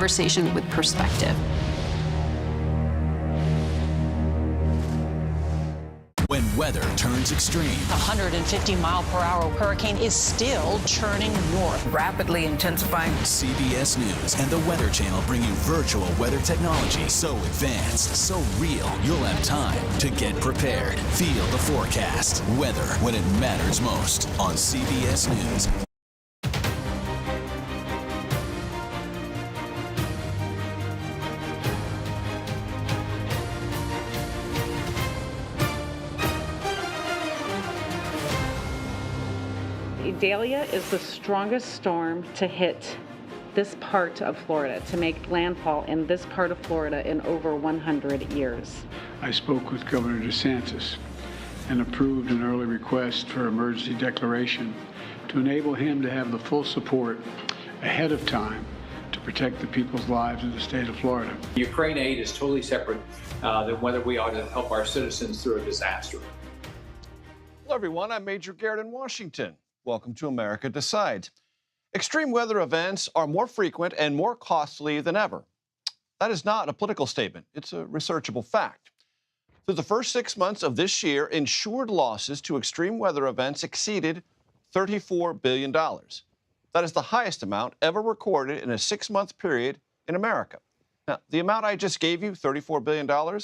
conversation with perspective. When weather turns extreme. The 150-mile-per-hour hurricane is still churning north. Rapidly intensifying. CBS News and the Weather Channel bring you virtual weather technology so advanced, so real, you'll have time to get prepared. Feel the forecast. Weather when it matters most on CBS News. Idalia is the strongest storm to hit this part of Florida, to make landfall in this part of Florida in over 100 years. I spoke with Governor DeSantis and approved an early request for emergency declaration to enable him to have the full support ahead of time to protect the people's lives in the state of Florida. Ukraine aid is totally separate than whether we ought to help our citizens through a disaster. Hello, everyone. I'm Major Garrett in Washington. Welcome to America Decides. Extreme weather events are more frequent and more costly than ever. That is not a political statement. It's a researchable fact. Through the first 6 months of this year, insured losses to extreme weather events exceeded $34 billion. That is the highest amount ever recorded in a 6-month period in America. Now, the amount I just gave you, $34 billion,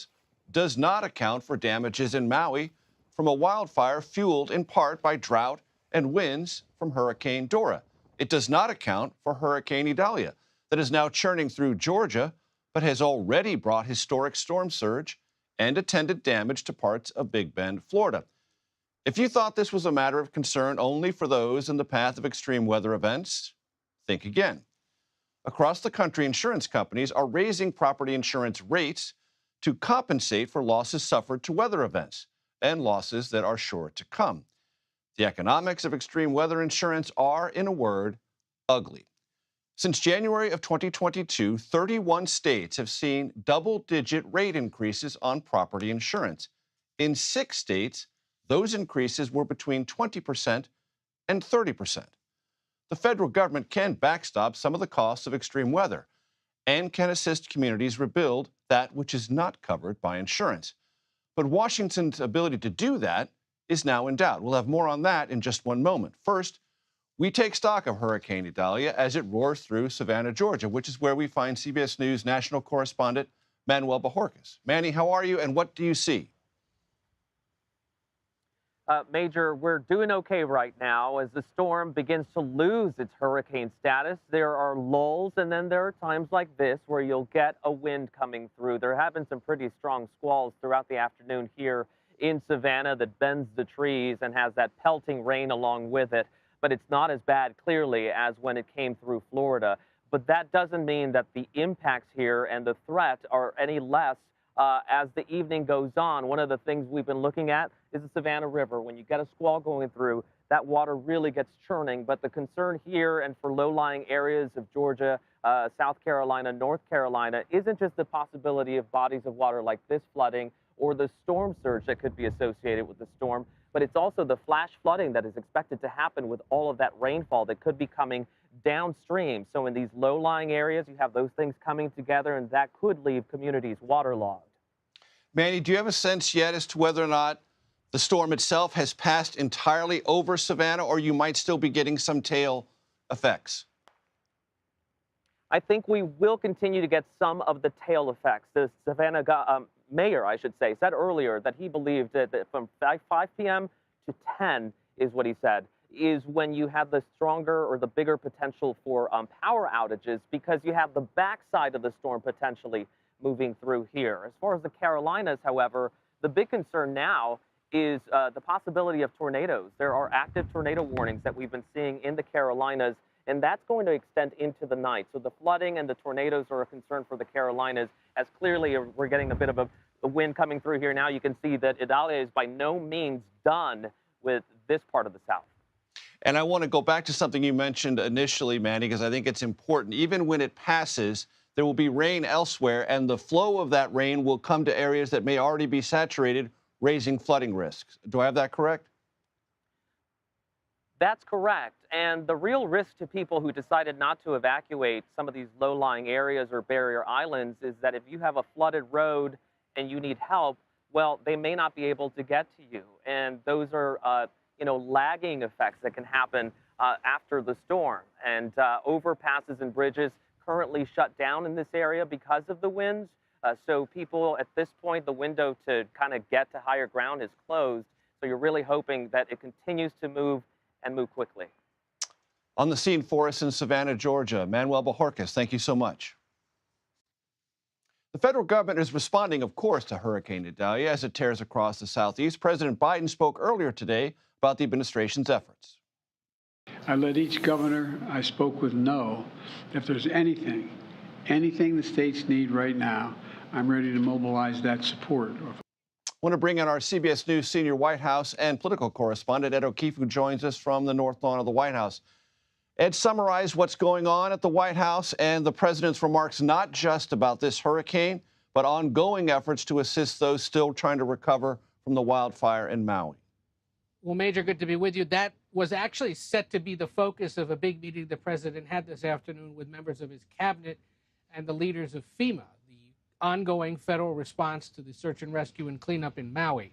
does not account for damages in Maui from a wildfire fueled in part by drought and winds from Hurricane Dora. It does not account for Hurricane Idalia that is now churning through Georgia, but has already brought historic storm surge and attendant damage to parts of Big Bend, Florida. If you thought this was a matter of concern only for those in the path of extreme weather events, think again. Across the country, insurance companies are raising property insurance rates to compensate for losses suffered to weather events and losses that are sure to come. The economics of extreme weather insurance are, in a word, ugly. Since January of 2022, 31 states have seen double-digit rate increases on property insurance. In 6 states, those increases were between 20% and 30%. The federal government can backstop some of the costs of extreme weather and can assist communities rebuild that which is not covered by insurance. But Washington's ability to do that is now in doubt. We'll have more on that in just one moment. First, we take stock of Hurricane Idalia as it roars through Savannah, Georgia, which is where we find CBS News national correspondent Manuel Bajorquez. Manny, how are you, and what do you see? Major, we're doing okay right now. As the storm begins to lose its hurricane status, there are lulls, and then there are times like this where you'll get a wind coming through. There have been some pretty strong squalls throughout the afternoon here in Savannah that bends the trees and has that pelting rain along with it. But it's not as bad, clearly, as when it came through Florida. But that doesn't mean that the impacts here and the threat are any less as the evening goes on. One of the things we've been looking at is the Savannah River. When you get a squall going through, that water really gets churning. But the concern here and for low-lying areas of Georgia, South Carolina, North Carolina, isn't just the possibility of bodies of water like this flooding or the storm surge that could be associated with the storm, but it's also the flash flooding that is expected to happen with all of that rainfall that could be coming downstream. So in these low-lying areas, you have those things coming together, and that could leave communities waterlogged. Manny, do you have a sense yet as to whether or not the storm itself has passed entirely over Savannah, or you might still be getting some tail effects? I think we will continue to get some of the tail effects. The Savannah mayor, I should say, said earlier that he believed that from 5 p.m. to 10 is what he said, is when you have the stronger or the bigger potential for power outages, because you have the backside of the storm potentially moving through here. As far as the Carolinas, however, the big concern now is the possibility of tornadoes. There are active tornado warnings that we've been seeing in the Carolinas, and that's going to extend into the night. So the flooding and the tornadoes are a concern for the Carolinas, as clearly we're getting a bit of a wind coming through here now. You can see that Idalia is by no means done with this part of the South. And I want to go back to something you mentioned initially, Manny, because I think it's important. Even when it passes, there will be rain elsewhere, and the flow of that rain will come to areas that may already be saturated, raising flooding risks. Do I have that correct? That's correct. And the real risk to people who decided not to evacuate some of these low-lying areas or barrier islands is that if you have a flooded road and you need help, well, they may not be able to get to you. And those are, lagging effects that can happen after the storm. And overpasses and bridges currently shut down in this area because of the winds. So people at this point, the window to kind of get to higher ground is closed. So you're really hoping that it continues to move and move quickly. On the scene for us in Savannah, Georgia, Manuel Bajorquez, thank you so much. The federal government is responding, of course, to Hurricane Idalia as it tears across the southeast. President Biden spoke earlier today about the administration's efforts. I let each governor I spoke with know if there's anything the states need right now, I'm ready to mobilize that support. I want to bring in our CBS News senior White House and political correspondent, Ed O'Keefe, who joins us from the North Lawn of the White House. Ed, summarize what's going on at the White House and the president's remarks, not just about this hurricane, but ongoing efforts to assist those still trying to recover from the wildfire in Maui. Well, Major, good to be with you. That was actually set to be the focus of a big meeting the president had this afternoon with members of his cabinet and the leaders of FEMA, ongoing federal response to the search and rescue and cleanup in Maui.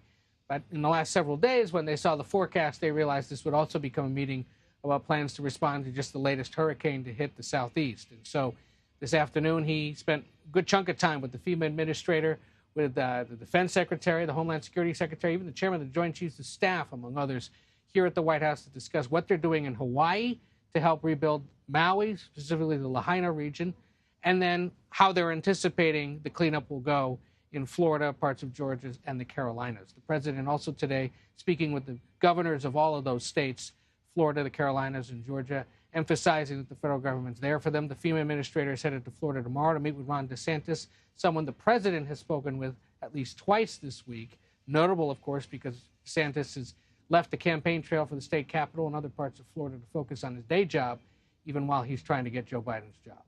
But in the last several days, when they saw the forecast, they realized this would also become a meeting about plans to respond to just the latest hurricane to hit the southeast. And so this afternoon, he spent a good chunk of time with the FEMA administrator, with the defense secretary, the Homeland Security secretary, even the chairman of the Joint Chiefs of Staff, among others, here at the White House to discuss what they're doing in Hawaii to help rebuild Maui, specifically the Lahaina region, and then how they're anticipating the cleanup will go in Florida, parts of Georgia, and the Carolinas. The president also today speaking with the governors of all of those states, Florida, the Carolinas, and Georgia, emphasizing that the federal government's there for them. The FEMA administrator is headed to Florida tomorrow to meet with Ron DeSantis, someone the president has spoken with at least twice this week. Notable, of course, because DeSantis has left the campaign trail for the state capitol and other parts of Florida to focus on his day job, even while he's trying to get Joe Biden's job.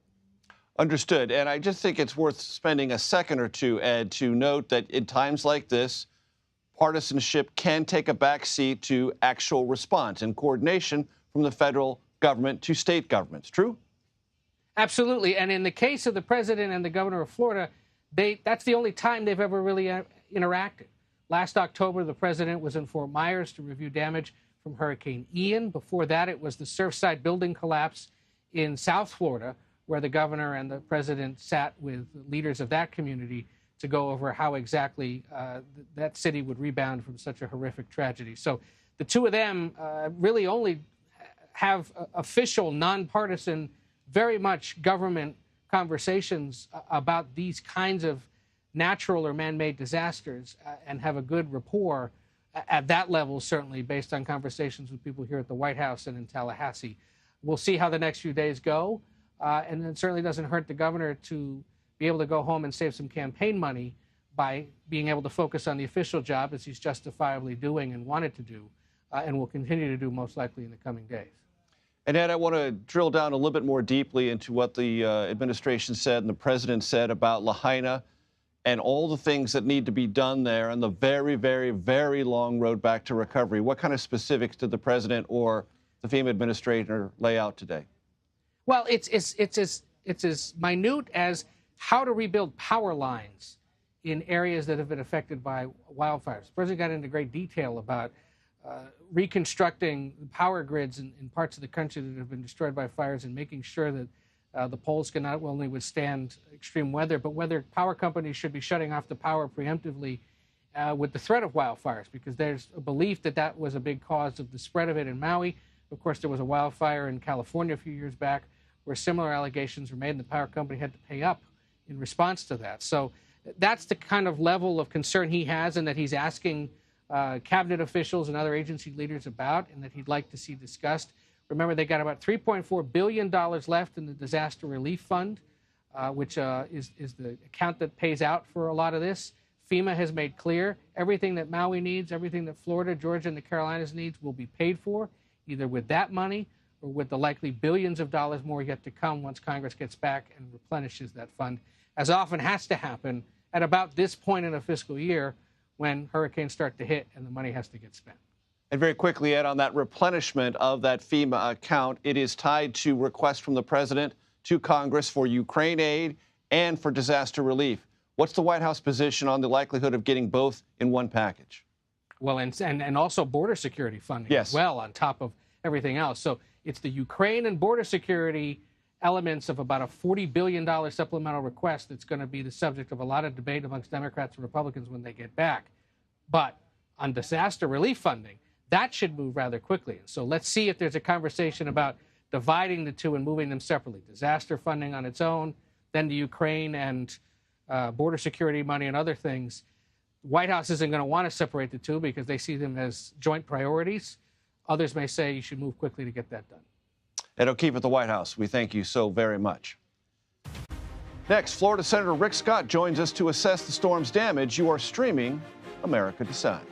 Understood. And I just think it's worth spending a second or two, Ed, to note that in times like this, partisanship can take a backseat to actual response and coordination from the federal government to state governments. True? Absolutely. And in the case of the president and the governor of Florida, that's the only time they've ever really interacted. Last October, the president was in Fort Myers to review damage from Hurricane Ian. Before that, it was the Surfside building collapse in South Florida, where the governor and the president sat with leaders of that community to go over how exactly that city would rebound from such a horrific tragedy. So the two of them really only have official, nonpartisan, very much government conversations about these kinds of natural or man-made disasters and have a good rapport at that level, certainly, based on conversations with people here at the White House and in Tallahassee. We'll see how the next few days go. And it certainly doesn't hurt the governor to be able to go home and save some campaign money by being able to focus on the official job, as he's justifiably doing and wanted to do, and will continue to do most likely in the coming days. And Ed, I want to drill down a little bit more deeply into what the administration said and the president said about Lahaina and all the things that need to be done there and the very, very, very long road back to recovery. What kind of specifics did the president or the FEMA administrator lay out today? Well, it's as minute as how to rebuild power lines in areas that have been affected by wildfires. The president got into great detail about reconstructing power grids in parts of the country that have been destroyed by fires and making sure that the poles can not only withstand extreme weather, but whether power companies should be shutting off the power preemptively with the threat of wildfires, because there's a belief that that was a big cause of the spread of it in Maui. Of course, there was a wildfire in California a few years back where similar allegations were made, and the power company had to pay up in response to that. So that's the kind of level of concern he has, and that he's asking cabinet officials and other agency leaders about, and that he'd like to see discussed. Remember, they got about $3.4 billion left in the Disaster Relief Fund, which is the account that pays out for a lot of this. FEMA has made clear everything that Maui needs, everything that Florida, Georgia, and the Carolinas needs will be paid for, either with that money or with the likely billions of dollars more yet to come once Congress gets back and replenishes that fund, as often has to happen at about this point in a fiscal year when hurricanes start to hit and the money has to get spent. And very quickly, Ed, on that replenishment of that FEMA account, it is tied to requests from the president to Congress for Ukraine aid and for disaster relief. What's the White House position on the likelihood of getting both in one package? Well, and also border security funding Yes. as well, on top of everything else. So it's the Ukraine and border security elements of about a $40 billion supplemental request that's going to be the subject of a lot of debate amongst Democrats and Republicans when they get back. But on disaster relief funding, that should move rather quickly. So let's see if there's a conversation about dividing the two and moving them separately. Disaster funding on its own, then the Ukraine and border security money and other things. The White House isn't going to want to separate the two because they see them as joint priorities. Others may say you should move quickly to get that done. Ed O'Keefe at the White House, we thank you so very much. Next, Florida Senator Rick Scott joins us to assess the storm's damage. You are streaming America Decides.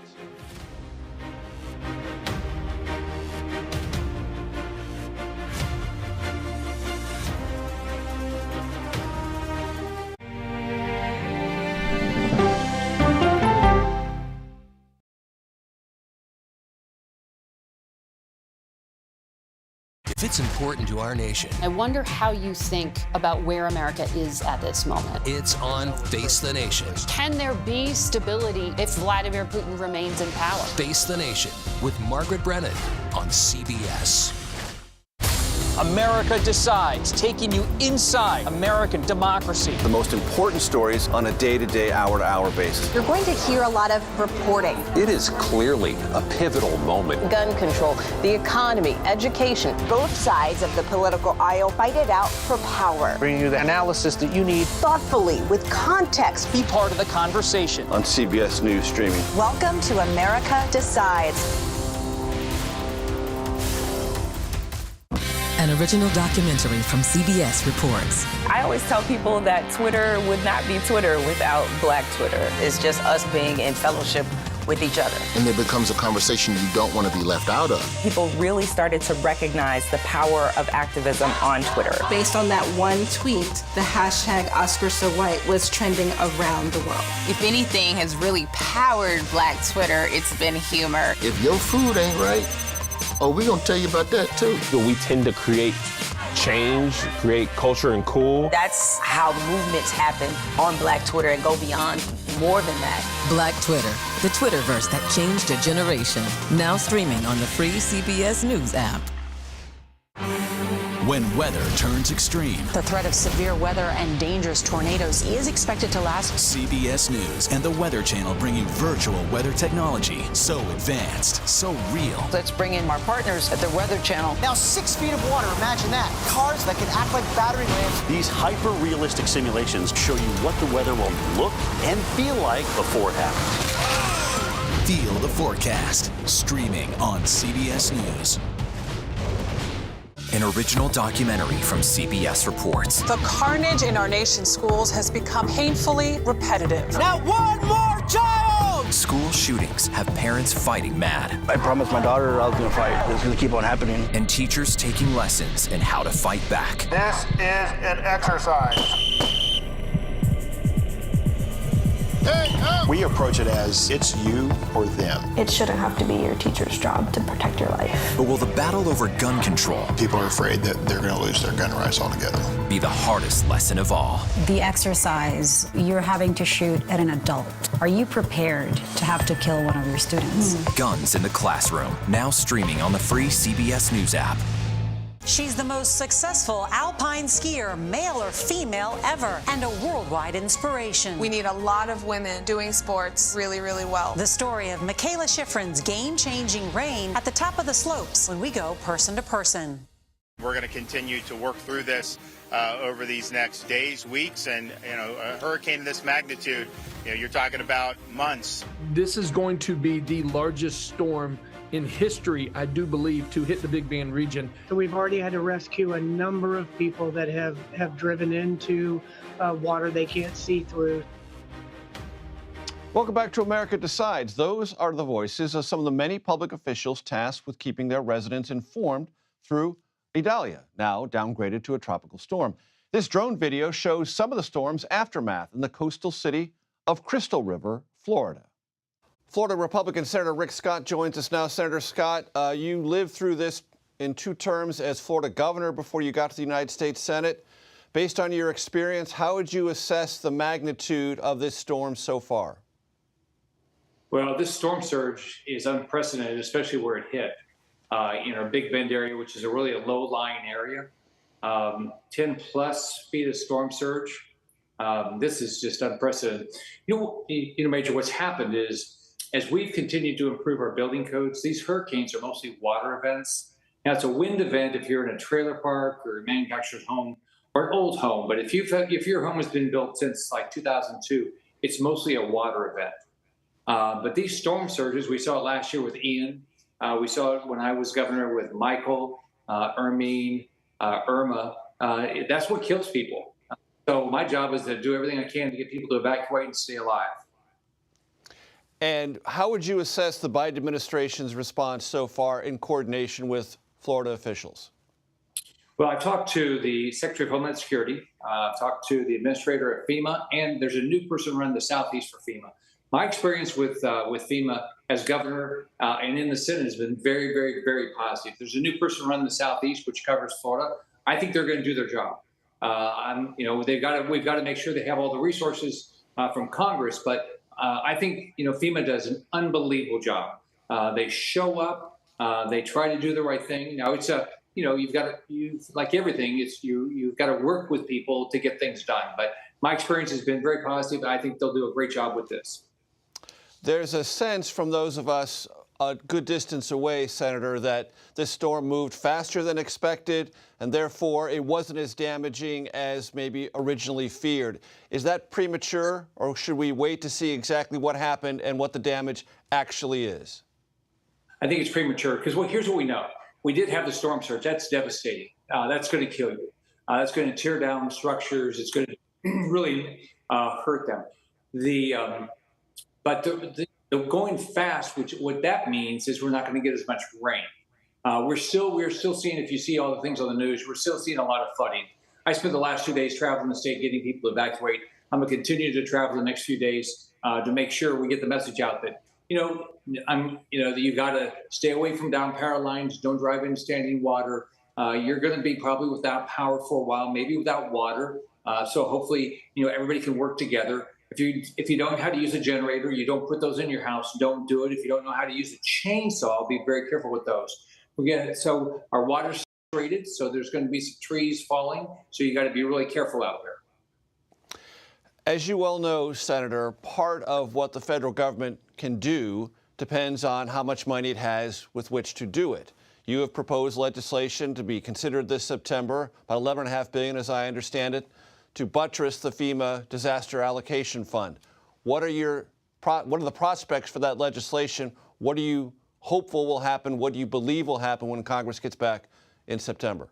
If it's important to our nation, I wonder how you think about where America is at this moment. it's on Face the Nation. Can there be stability if Vladimir Putin remains in power? Face the Nation with Margaret Brennan on CBS. America Decides, taking you inside American democracy. The most important stories on a day-to-day, hour-to-hour basis. You're going to hear a lot of reporting. It is clearly a pivotal moment. Gun control, the economy, education. Both sides of the political aisle fight it out for power. Bringing you the analysis that you need. Thoughtfully, with context. Be part of the conversation. On CBS News Streaming. Welcome to America Decides. An original documentary from CBS reports. I always tell people that Twitter would not be Twitter without Black Twitter. It's just us being in fellowship with each other. And it becomes a conversation you don't want to be left out of. People really started to recognize the power of activism on Twitter. Based on that one tweet, the hashtag Oscar So White was trending around the world. If anything has really powered Black Twitter, it's been humor. If your food ain't right, oh, we're going to tell you about that, too. We tend to create change, create culture and cool. That's how movements happen on Black Twitter and go beyond more than that. Black Twitter, the Twitterverse that changed a generation. Now streaming on the free CBS News app. When weather turns extreme, The threat of severe weather and dangerous tornadoes is expected to last. CBS News and the Weather Channel bring you virtual weather technology so advanced, so real. Let's bring in our partners at the Weather Channel. Now 6 feet of water, imagine that. Cars that can act like battering rams. These hyper-realistic simulations show you what the weather will look and feel like before it happens. Feel the forecast, streaming on CBS News. An original documentary from CBS reports. The carnage in our nation's schools has become painfully repetitive. Not one more child! School shootings have parents fighting mad. I promised my daughter I was going to fight. It's going to keep on happening. And teachers taking lessons in how to fight back. This is an exercise. We approach it as it's you or them. It shouldn't have to be your teacher's job to protect your life. But will the battle over gun control, people are afraid that they're going to lose their gun rights altogether, be the hardest lesson of all? The exercise, you're having to shoot at an adult. Are you prepared to have to kill one of your students? Guns in the Classroom, now streaming on the free CBS News app. She's the most successful alpine skier, male or female, ever, and a worldwide inspiration. We need a lot of women doing sports really, really well. The story of Michaela Schifrin's game-changing reign at the top of the slopes when we go person to person. We're going to continue to work through this over these next days, weeks, and a hurricane of this magnitude, you're talking about months. This is going to be the largest storm in history, I do believe, to hit the Big Bend region. So we've already had to rescue a number of people that have driven into water they can't see through. Welcome back to America Decides. Those are the voices of some of the many public officials tasked with keeping their residents informed through Idalia, now downgraded to a tropical storm. This drone video shows some of the storm's aftermath in the coastal city of Crystal River, Florida. Florida Republican Senator Rick Scott joins us now. Senator Scott, you lived through this in 2 terms as Florida governor before you got to the United States Senate. Based on your experience, how would you assess the magnitude of this storm so far? Well, this storm surge is unprecedented, especially where it hit. Big Bend area, which is a low-lying area. 10-plus feet of storm surge. This is just unprecedented. Major, what's happened is, as we've continued to improve our building codes, these hurricanes are mostly water events. Now, it's a wind event if you're in a trailer park or a manufactured home or an old home. But if your home has been built since like 2002, it's mostly a water event. But these storm surges, we saw it last year with Ian. We saw it when I was governor with Michael, Irma. That's what kills people. So my job is to do everything I can to get people to evacuate and stay alive. And how would you assess the Biden administration's response so far in coordination with Florida officials? Well, I've talked to the Secretary of Homeland Security, I've talked to the administrator at FEMA, and there's a new person running the Southeast for FEMA. My experience with FEMA as governor and in the Senate has been very, very, very positive. There's a new person running the Southeast, which covers Florida. I think they're going to do their job. We've got to make sure they have all the resources from Congress, but I think FEMA does an unbelievable job. They show up, they try to do the right thing. Now it's like everything, you've got to work with people to get things done. But my experience has been very positive. I think they'll do a great job with this. There's a sense from those of us a good distance away, Senator, that this storm moved faster than expected, and therefore it wasn't as damaging as maybe originally feared. Is that premature, or should we wait to see exactly what happened and what the damage actually is? I think it's premature because here's what we know. We did have the storm surge. That's devastating. That's going to kill you. That's going to tear down structures. It's going to really hurt them. But the going fast, what that means is we're not going to get as much rain. We're still seeing, if you see all the things on the news, we're still seeing a lot of flooding. I spent the last 2 days traveling the state, getting people to evacuate. I'm going to continue to travel the next few days to make sure we get the message out that, that you got to stay away from down power lines. Don't drive in standing water. You're going to be probably without power for a while, maybe without water. So hopefully, everybody can work together. If you don't know how to use a generator, you don't put those in your house. Don't do it. If you don't know how to use a chainsaw, be very careful with those. So our water's saturated, so there's going to be some trees falling. So you got to be really careful out there. As you well know, Senator, part of what the federal government can do depends on how much money it has with which to do it. You have proposed legislation to be considered this September, about $11.5 billion, as I understand it, to buttress the FEMA Disaster Allocation Fund. What are the prospects for that legislation? What are you hopeful will happen? What do you believe will happen when Congress gets back in September?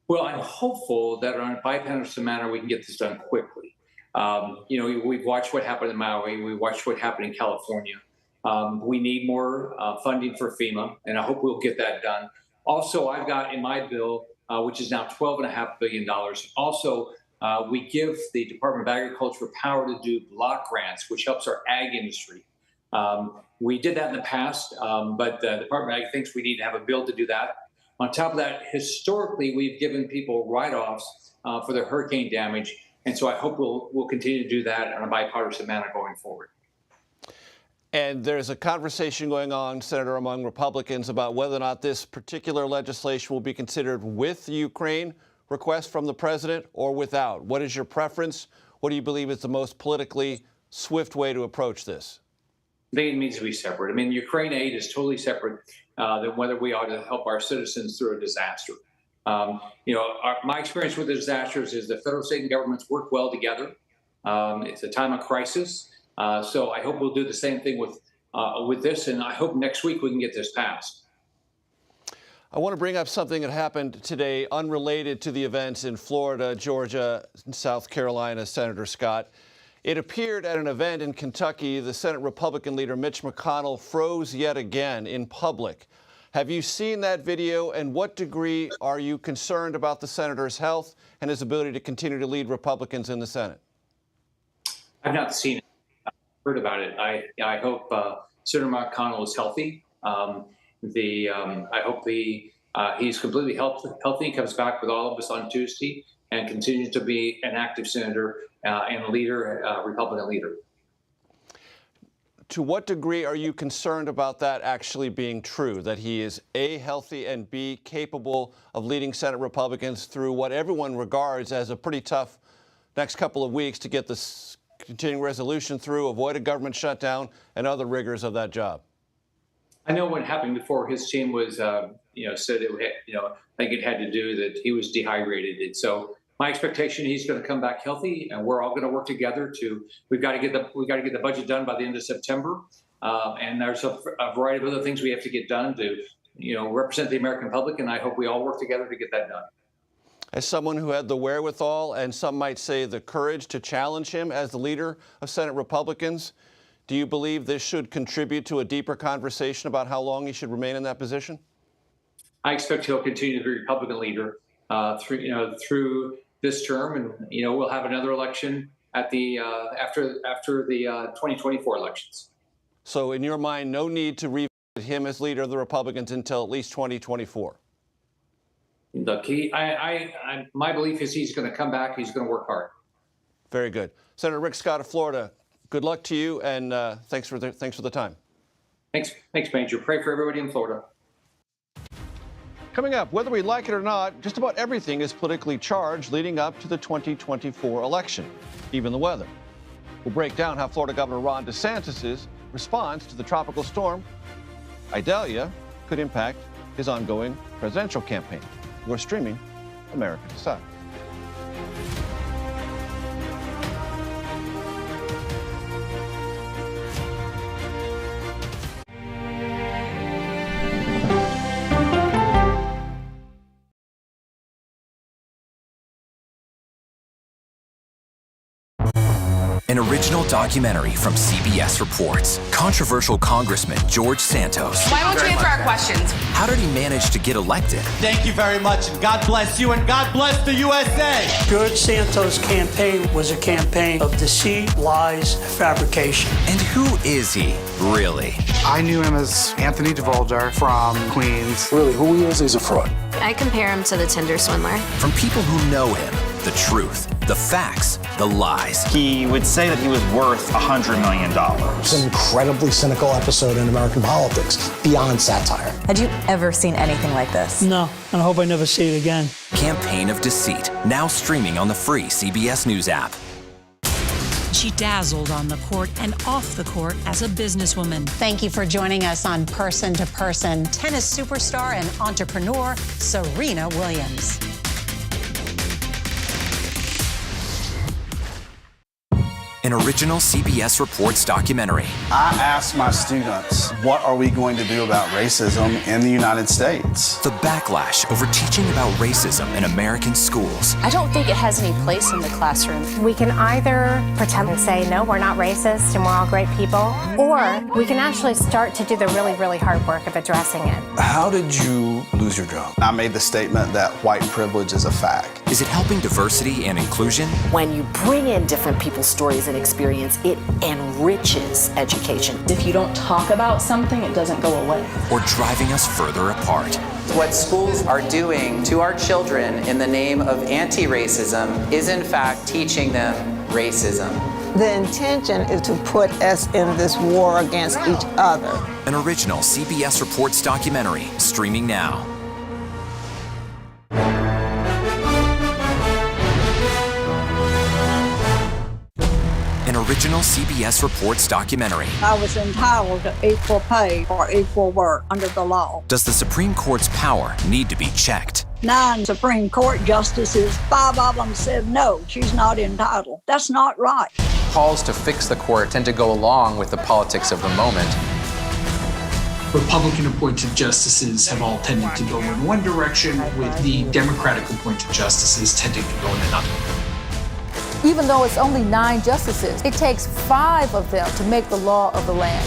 Well, I'm hopeful that on a bipartisan manner we can get this done quickly. We've watched what happened in Maui. We watched what happened in California. We need more funding for FEMA, and I hope we'll get that done. Also, I've got in my bill, which is now $12.5 billion. Also, we give the Department of Agriculture power to do block grants, which helps our ag industry. We did that in the past, but the Department of Ag thinks we need to have a bill to do that. On top of that, historically, we've given people write-offs for their hurricane damage. And so I hope we'll continue to do that in a bipartisan manner going forward. And there's a conversation going on, Senator, among Republicans about whether or not this particular legislation will be considered with the Ukraine request from the president or without. What is your preference? What do you believe is the most politically swift way to approach this? I think it needs to be separate. I mean, Ukraine aid is totally separate than whether we ought to help our citizens through a disaster. My experience with the disasters is the federal, state, and governments work well together. It's a time of crisis. So I hope we'll do the same thing with this, and I hope next week we can get this passed. I want to bring up something that happened today unrelated to the events in Florida, Georgia, and South Carolina, Senator Scott. It appeared at an event in Kentucky, the Senate Republican leader Mitch McConnell froze yet again in public. Have you seen that video, and what degree are you concerned about the senator's health and his ability to continue to lead Republicans in the Senate? I've not seen it. heard about it. I hope Senator McConnell is healthy. I hope he's completely healthy, comes back with all of us on Tuesday, and continues to be an active senator and leader, Republican leader. To what degree are you concerned about that actually being true, that he is A, healthy, and B, capable of leading Senate Republicans through what everyone regards as a pretty tough next couple of weeks to get this continuing resolution through, avoid a government shutdown, and other rigors of that job? I know what happened before his team was, said it, like it had to do that he was dehydrated. And so my expectation, he's going to come back healthy, and we're all going to work together we've got to get the budget done by the end of September. And there's a variety of other things we have to get done to, represent the American public. And I hope we all work together to get that done. As someone who had the wherewithal, and some might say the courage, to challenge him as the leader of Senate Republicans, do you believe this should contribute to a deeper conversation about how long he should remain in that position? I expect he'll continue to be Republican leader through this term, and we'll have another election at the after the 2024 elections. So, in your mind, no need to revisit him as leader of the Republicans until at least 2024. Look, my belief is he's going to come back. He's going to work hard. Very good, Senator Rick Scott of Florida. Good luck to you, and thanks for the time. Thanks, Major. Pray for everybody in Florida. Coming up, whether we like it or not, just about everything is politically charged leading up to the 2024 election, even the weather. We'll break down how Florida Governor Ron DeSantis' response to the tropical storm Idalia could impact his ongoing presidential campaign. We're streaming America Decides. An original documentary from CBS reports. Controversial Congressman George Santos. Why won't you answer our questions? How did he manage to get elected? Thank you very much, and God bless you, and God bless the USA. George Santos' campaign was a campaign of deceit, lies, fabrication. And who is he, really? I knew him as Anthony DeVolder from Queens. Really, who he is, he's a fraud. I compare him to the Tinder swindler. From people who know him, the truth, the facts, the lies. He would say that he was worth $100 million. It's an incredibly cynical episode in American politics, beyond satire. Had you ever seen anything like this? No, and I hope I never see it again. Campaign of Deceit, now streaming on the free CBS News app. She dazzled on the court and off the court as a businesswoman. Thank you for joining us on Person to Person. Tennis superstar and entrepreneur Serena Williams. An original CBS Reports documentary. I asked my students, what are we going to do about racism in the United States? The backlash over teaching about racism in American schools. I don't think it has any place in the classroom. We can either pretend and say, no, we're not racist and we're all great people, or we can actually start to do the really, really hard work of addressing it. How did you lose your job? I made the statement that white privilege is a fact. Is it helping diversity and inclusion? When you bring in different people's stories and experience, it enriches education. If you don't talk about something, it doesn't go away. Or driving us further apart? What schools are doing to our children in the name of anti-racism is in fact teaching them racism. The intention is to put us in this war against each other. An original CBS Reports documentary, streaming now. An original CBS Reports documentary. I was entitled to equal pay for equal work under the law. Does the Supreme Court's power need to be checked? 9 Supreme Court justices, 5 of them said no, she's not entitled. That's not right. Calls to fix the court tend to go along with the politics of the moment. Republican-appointed justices have all tended to go in one direction, with the Democratic-appointed justices tending to go in another. Even though it's only 9 justices, it takes 5 of them to make the law of the land.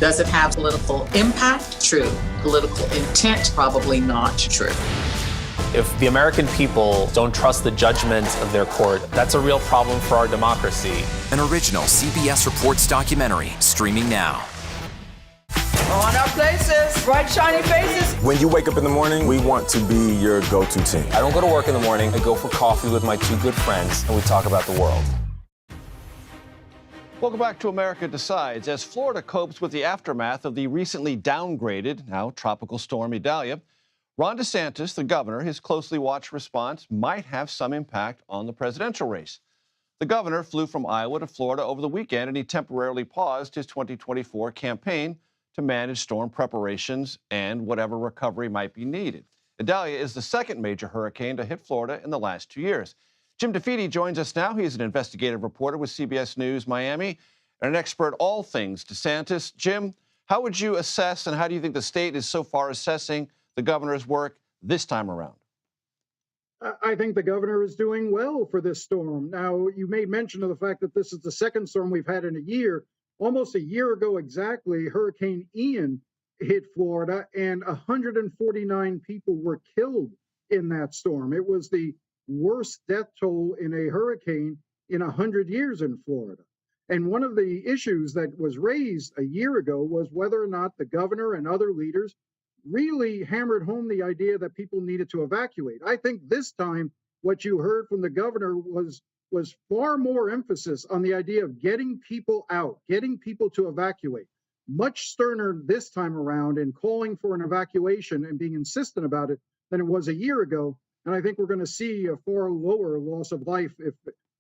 Does it have political impact? True. Political intent? Probably not true. If the American people don't trust the judgment of their court, that's a real problem for our democracy. An original CBS Reports documentary streaming now. On our places, bright, shiny faces. When you wake up in the morning, we want to be your go-to team. I don't go to work in the morning. I go for coffee with my two good friends, and we talk about the world. Welcome back to America Decides. As Florida copes with the aftermath of the recently downgraded, now tropical storm Idalia, Ron DeSantis, the governor, his closely watched response might have some impact on the presidential race. The governor flew from Iowa to Florida over the weekend, and he temporarily paused his 2024 campaign to manage storm preparations and whatever recovery might be needed. Idalia is the second major hurricane to hit Florida in the last 2 years. Jim DeFede joins us now. He is an investigative reporter with CBS News Miami and an expert all things DeSantis. Jim, how would you assess and how do you think the state is so far assessing the governor's work this time around? I think the governor is doing well for this storm. Now, you made mention of the fact that this is the second storm we've had in a year. Almost a year ago exactly, Hurricane Ian hit Florida, and 149 people were killed in that storm. It was the worst death toll in a hurricane in 100 years in Florida. And one of the issues that was raised a year ago was whether or not the governor and other leaders really hammered home the idea that people needed to evacuate. I think this time what you heard from the governor was far more emphasis on the idea of getting people out, getting people to evacuate. Much sterner this time around in calling for an evacuation and being insistent about it than it was a year ago. And I think we're going to see a far lower loss of life, if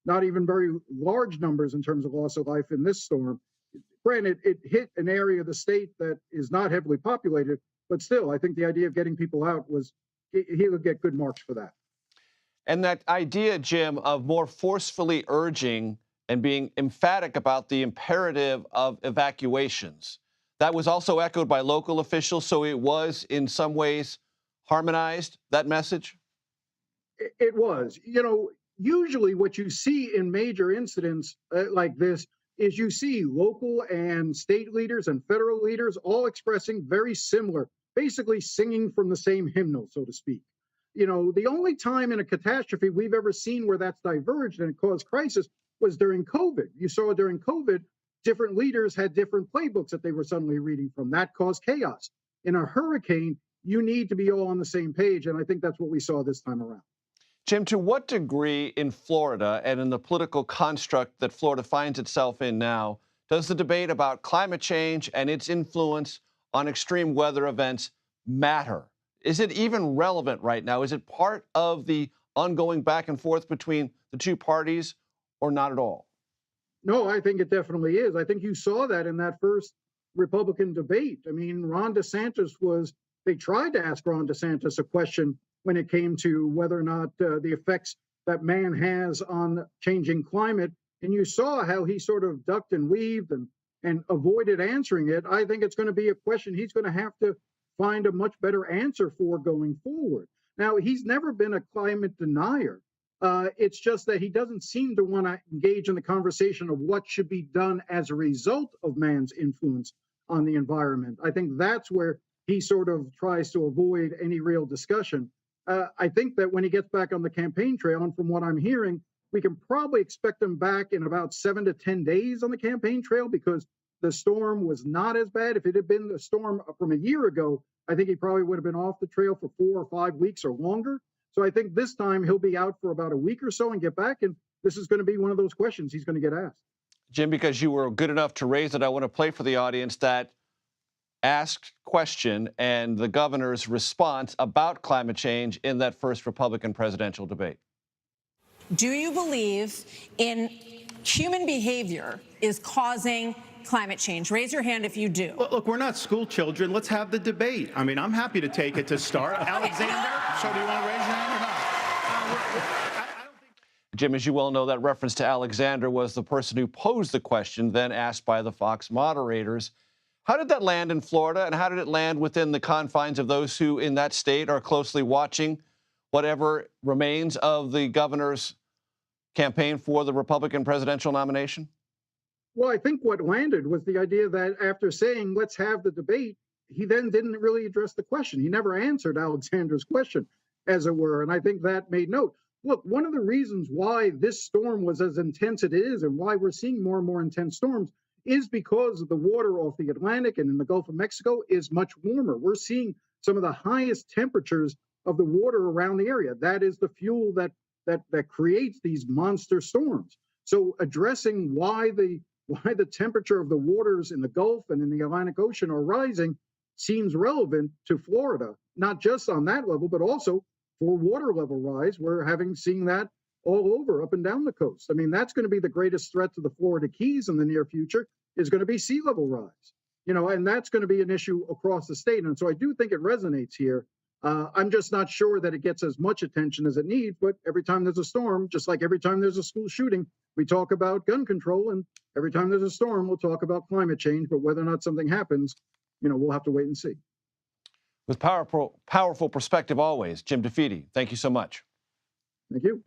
not even very large numbers in terms of loss of life in this storm. Granted, it hit an area of the state that is not heavily populated, but still, I think the idea of getting people out he'll get good marks for that. And that idea, Jim, of more forcefully urging and being emphatic about the imperative of evacuations, that was also echoed by local officials, so it was in some ways harmonized, that message? It was. You know, usually what you see in major incidents like this is you see local and state leaders and federal leaders all expressing very similar, basically singing from the same hymnal, so to speak. You know, the only time in a catastrophe we've ever seen where that's diverged and it caused crisis was during COVID. You saw during COVID, different leaders had different playbooks that they were suddenly reading from. That caused chaos. In a hurricane, you need to be all on the same page, and I think that's what we saw this time around. Jim, to what degree in Florida and in the political construct that Florida finds itself in now, does the debate about climate change and its influence on extreme weather events matter? Is it even relevant right now? Is it part of the ongoing back and forth between the two parties or not at all? No, I think it definitely is. I think you saw that in that first Republican debate. I mean, they tried to ask Ron DeSantis a question when it came to whether or not the effects that man has on changing climate. And you saw how he sort of ducked and weaved and avoided answering it. I think it's going to be a question he's going to have to find a much better answer for going forward. Now, he's never been a climate denier. It's just that he doesn't seem to want to engage in the conversation of what should be done as a result of man's influence on the environment. I think that's where he sort of tries to avoid any real discussion. I think that when he gets back on the campaign trail, and from what I'm hearing, we can probably expect him back in about 7 to 10 days on the campaign trail, because the storm was not as bad. If it had been the storm from a year ago, I think he probably would have been off the trail for 4 or 5 weeks or longer. So I think this time he'll be out for about a week or so and get back. And this is going to be one of those questions he's going to get asked. Jim, because you were good enough to raise it, I want to play for the audience that asked question and the governor's response about climate change in that first Republican presidential debate. Do you believe in human behavior is causing climate change? Raise your hand if you do. Look, we're not school children. Let's have the debate. I mean, I'm happy to take it to start. Alexander, so do you want to raise your hand or not? Jim, as you well know, that reference to Alexander was the person who posed the question, then asked by the Fox moderators. How did that land in Florida, and how did it land within the confines of those who in that state are closely watching whatever remains of the governor's campaign for the Republican presidential nomination? Well, I think what landed was the idea that after saying, let's have the debate, he then didn't really address the question. He never answered Alexander's question. as it were. And I think that made note. Look, one of the reasons why this storm was as intense as it is and why we're seeing more and more intense storms is because the water off the Atlantic and in the Gulf of Mexico is much warmer. We're seeing some of the highest temperatures of the water around the area. That is the fuel that creates these monster storms. So addressing why the temperature of the waters in the Gulf and in the Atlantic Ocean are rising seems relevant to Florida, not just on that level, but also for water level rise. We're seeing that all over, up and down the coast. I mean, that's going to be the greatest threat to the Florida Keys in the near future, is going to be sea level rise. And that's going to be an issue across the state. And so I do think it resonates here. I'm just not sure that it gets as much attention as it needs, but every time there's a storm, just like every time there's a school shooting, we talk about gun control, and every time there's a storm, we'll talk about climate change, but whether or not something happens, we'll have to wait and see. With powerful perspective always, Jim DeFede, thank you so much. Thank you.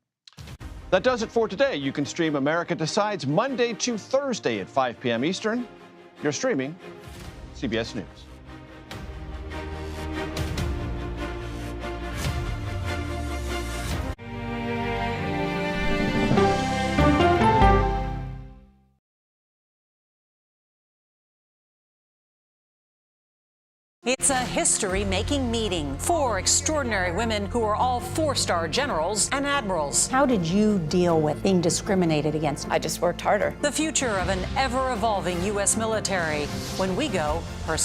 That does it for today. You can stream America Decides Monday to Thursday at 5 p.m. Eastern. You're streaming CBS News. It's a history-making meeting. 4 extraordinary women who are all 4-star generals and admirals. How did you deal with being discriminated against? I just worked harder. The future of an ever-evolving U.S. military when we go